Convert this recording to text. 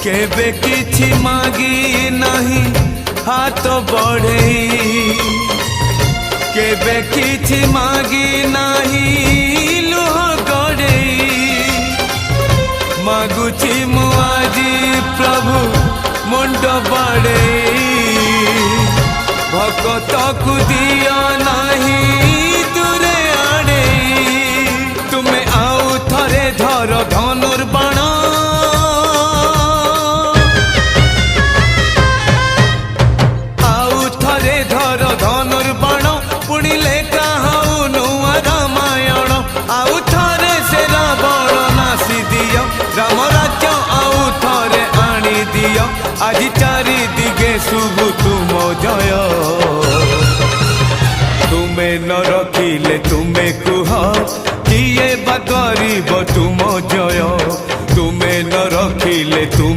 केबे किछि मागी नहीं हाथ बढ़े केबे किछि मागी नहीं लुह गड़े मागुछि मु आजी प्रभु मुंड बड़े भगत को दिया नहीं दूरे आड़े तुम्हें आउ थरे धर धनुर्बाण आउ थरे धर धनुर्बाण पुणिले कहाऊ नुआ रामायण आउ थरे से रावण नासी दियो राम राज्य आउ थरे आनी दियो आज चारि दिगे शुभ तुम जय तुम्हें न रखिले तुम्हें कुह किए बा गरीब तुम